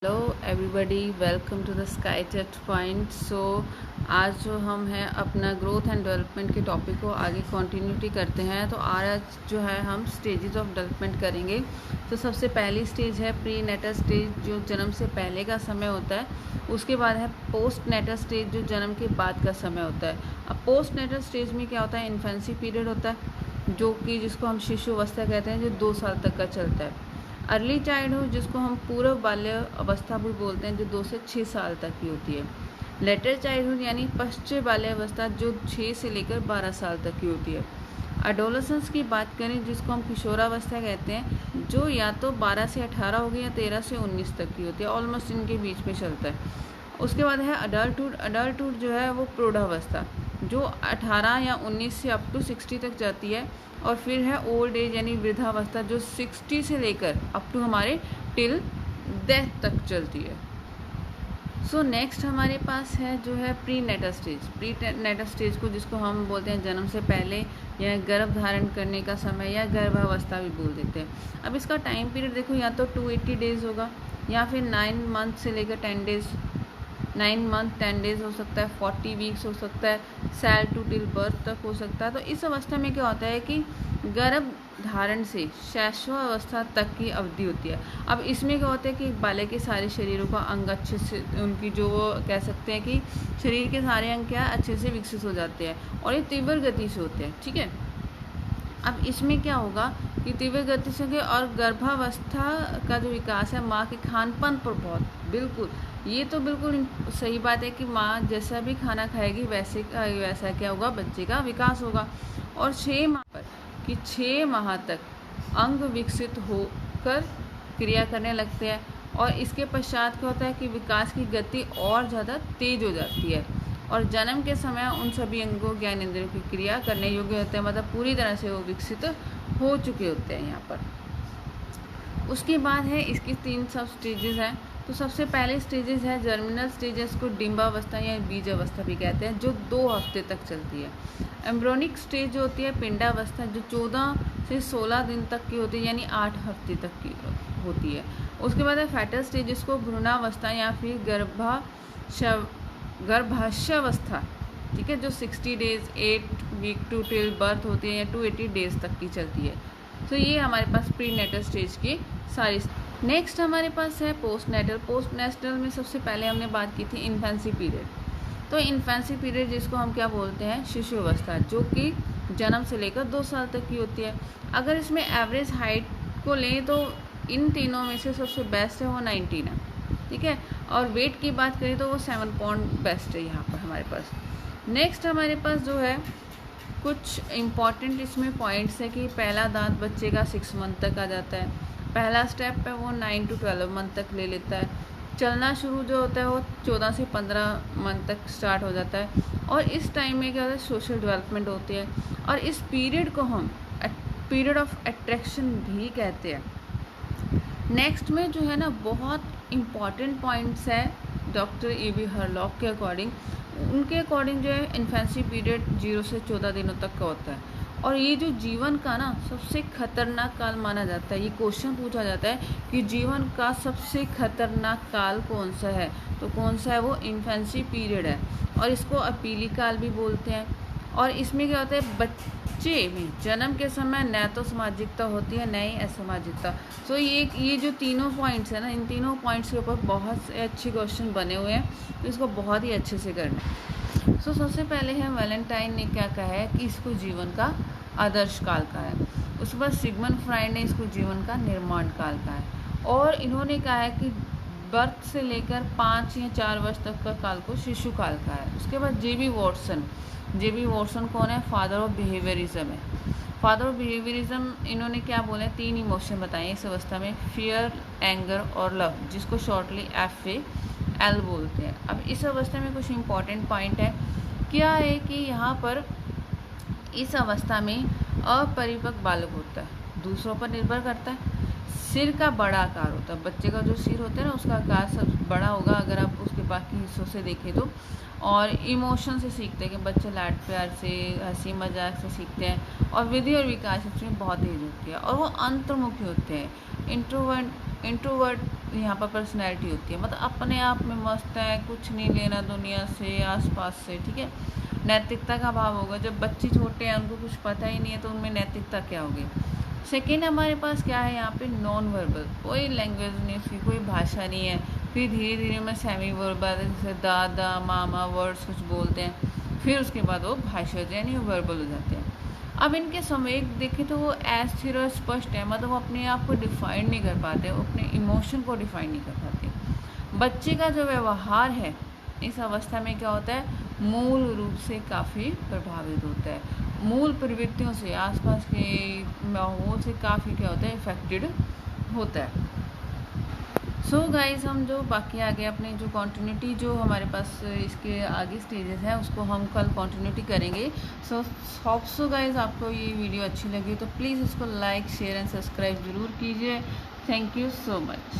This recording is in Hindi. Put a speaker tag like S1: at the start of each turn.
S1: Hello everybody, welcome to the sky touch point. आज जो हम हैं अपना ग्रोथ एंड डेवलपमेंट के टॉपिक को आगे कंटिन्यूटी करते हैं। तो आज जो है हम स्टेजेस ऑफ डेवलपमेंट करेंगे। तो सबसे पहली स्टेज है प्री नेटल स्टेज, जो जन्म से पहले का समय होता है। उसके बाद है पोस्ट नेटल स्टेज, जो जन्म के बाद का समय होता है। अब पोस्ट नेटल स्टेज में क्या होता है, इन्फेंसी पीरियड होता है, जो कि जिसको हम शिशु अवस्था कहते हैं, जो 2 साल तक का चलता है। अर्ली चाइल्डहुड, जिसको हम पूर्व बाल्य अवस्था भी बोलते हैं, जो 2 से 6 साल तक की होती है। लेटर चाइल्डहुड यानी पश्चिम बाल्य अवस्था, जो 6 से लेकर 12 साल तक की होती है। एडोलेसेंस की बात करें, जिसको हम किशोरावस्था कहते हैं, जो या तो 12 से 18 होगी या 13 से 19 तक की होती है। ऑलमोस्ट इनके बीच में चलता है। उसके बाद है अडल्टहुड। अडल्टहुड जो है वो प्रौढ़ावस्था, जो 18 या 19 से अप टू 60 तक जाती है। और फिर है ओल्ड एज यानी वृद्धावस्था, जो 60 से लेकर अप टू हमारे टिल डेथ तक चलती है। नेक्स्ट हमारे पास है जो है prenatal stage. Prenatal stage को जिसको हम बोलते हैं जन्म से पहले या गर्भ धारण करने का समय या गर्भावस्था भी बोल देते हैं। अब इसका टाइम पीरियड देखो, या तो 280 डेज होगा या फिर 9 मंथ से लेकर 10 डेज, 9 मंथ 10 डेज हो सकता है, 40 वीक्स हो सकता है, सेल टू टिल बर्थ तक हो सकता है। तो इस अवस्था में क्या होता है कि गर्भ धारण से शैशवावस्था तक की अवधि होती है। अब इसमें क्या होता है कि बालक के सारे शरीरों का अंग अच्छे से, उनकी जो कह सकते हैं कि शरीर के सारे अंग क्या अच्छे से विकसित हो जाते हैं और ये तीव्र गति से होते हैं। ठीक है, अब इसमें क्या होगा कि तीव्र गति से होंगे और गर्भावस्था का जो विकास है माँ के खान पान पर बहुत बिल्कुल, ये तो बिल्कुल सही बात है कि माँ जैसा भी खाना खाएगी वैसा क्या होगा, बच्चे का विकास होगा। और 6 माह पर कि 6 माह तक अंग विकसित होकर क्रिया करने लगते हैं। और इसके पश्चात क्या होता है कि विकास की गति और ज़्यादा तेज हो जाती है और जन्म के समय उन सभी अंगों ज्ञान इंद्रियों की क्रिया करने योग्य होते हैं, मतलब पूरी तरह से वो विकसित हो चुके होते हैं यहाँ पर। उसके बाद है इसकी 3 सब स्टेजेस हैं। तो सबसे पहले स्टेजेस है जर्मिनल स्टेजेस, को डिम्बावस्था या बीज अवस्था भी कहते हैं, जो 2 हफ्ते तक चलती है। एम्ब्रोनिक स्टेज जो होती है पिंडावस्था, जो 14 से 16 दिन तक की होती है, यानी 8 हफ्ते तक की होती है। उसके बाद है फैटल स्टेज, जिसको भ्रूणावस्था या फिर गर्भाशयावस्था, ठीक है, जो 60 days 8 week to till birth होती है या 280 डेज तक की चलती है। तो ये हमारे पास प्री नेटल स्टेज की सारी। नेक्स्ट हमारे पास है पोस्ट नेटल। पोस्ट नेटल में सबसे पहले हमने बात की थी इन्फेंसी पीरियड। तो इन्फेंसी पीरियड जिसको हम क्या बोलते हैं, शिशु अवस्था, जो कि जन्म से लेकर 2 साल तक की होती है। अगर इसमें एवरेज हाइट को लें तो इन तीनों में से सबसे बेस्ट है वो 19 है। ठीक है, और वेट की बात करें तो वो 7 पाउंड बेस्ट है यहाँ पर हमारे पास। नेक्स्ट हमारे पास जो है कुछ इम्पॉर्टेंट इसमें पॉइंट्स है कि पहला दांत बच्चे का 6 मंथ तक आ जाता है। पहला स्टेप है वो 9 to 12 मंथ तक ले लेता है। चलना शुरू जो होता है वो 14 से 15 मंथ तक स्टार्ट हो जाता है। और इस टाइम में क्या होता है, सोशल डेवलपमेंट होती है और इस पीरियड को हम पीरियड ऑफ अट्रैक्शन भी कहते हैं। नेक्स्ट में जो है ना बहुत इम्पॉर्टेंट पॉइंट्स है डॉक्टर ए.बी. हरलॉक के अकॉर्डिंग। उनके अकॉर्डिंग जो है इन्फेंसी पीरियड 0 से 14 दिनों तक का होता है और ये जो जीवन का ना सबसे खतरनाक काल माना जाता है। ये क्वेश्चन पूछा जाता है कि जीवन का सबसे खतरनाक काल कौन सा है, तो कौन सा है वो इन्फेंसी पीरियड है। और इसको अपीली काल भी बोलते हैं। और इसमें क्या होता है, बच्चे में जन्म के समय न तो सामाजिकता होती है न ही असामाजिकता। तो ये जो तीनों पॉइंट्स है ना, इन तीनों पॉइंट्स के ऊपर बहुत से अच्छे क्वेश्चन बने हुए हैं, तो इसको बहुत ही अच्छे से करना है। सबसे पहले है वैलेंटाइन ने क्या कहा है कि इसको जीवन का आदर्श काल का है। उसके बाद सिगमंड फ्राइड ने इसको जीवन का निर्माण काल का है। और इन्होंने कहा है कि बर्थ से लेकर 5 या 4 वर्ष तक का काल को शिशु काल का है। उसके बाद जे.बी. वॉटसन कौन है, फादर ऑफ बिहेवियरिज्म है। फादर ऑफ बिहेवियरिज्म इन्होंने क्या बोला है, 3 इमोशन बताए इस अवस्था में, फियर, एंगर और लव, जिसको शॉर्टली FAL बोलते हैं। अब इस अवस्था में कुछ इंपॉर्टेंट पॉइंट है, क्या है कि यहाँ पर इस अवस्था में अपरिपक्व बालक होता है, दूसरों पर निर्भर करता है। सिर का बड़ा आकार होता है, बच्चे का जो सिर होता है ना उसका आकार सब बड़ा होगा अगर आप उसके बाकी हिस्सों से देखें तो। और इमोशन से सीखते हैं कि बच्चे लाड प्यार से, हंसी मजाक से सीखते हैं। और विधि और विकास इसमें बहुत तेज होती है और वो अंतर्मुखी होते हैं। इंट्रोवर्ट यहाँ पर पर्सनैलिटी होती है, मतलब अपने आप में मस्त है, कुछ नहीं लेना दुनिया से, आसपास से, ठीक है। नैतिकता का अभाव होगा। जब बच्चे छोटे हैं उनको कुछ पता ही नहीं है तो उनमें नैतिकता क्या होगी। सेकेंड हमारे पास क्या है यहाँ पे, नॉन वर्बल, कोई लैंग्वेज नहीं, उसकी कोई भाषा नहीं है। फिर धीरे धीरे में सेमी वर्बल, जैसे दादा मामा वर्ड्स कुछ बोलते हैं, फिर उसके बाद वो भाषा यानी वर्बल हो जाते हैं। अब इनके संवेग देखें तो वो अस्थिर और स्पष्ट है, मतलब वो अपने आप को डिफाइन नहीं कर पाते, वो अपने इमोशन को डिफाइन नहीं कर पाते। बच्चे का जो व्यवहार है इस अवस्था में क्या होता है, मूल रूप से काफ़ी प्रभावित होता है, मूल प्रवृत्तियों से, आसपास के माहौल से काफ़ी क्या होता है, इफेक्टेड होता है। सो गाइज हम जो बाकी आगे अपने जो कंटिन्यूटी जो हमारे पास इसके आगे स्टेजेस हैं उसको हम कल कंटिन्यूटी करेंगे। सो होप सो गाइज आपको ये वीडियो अच्छी लगी तो प्लीज़ इसको लाइक शेयर एंड सब्सक्राइब ज़रूर कीजिए। Thank you so much.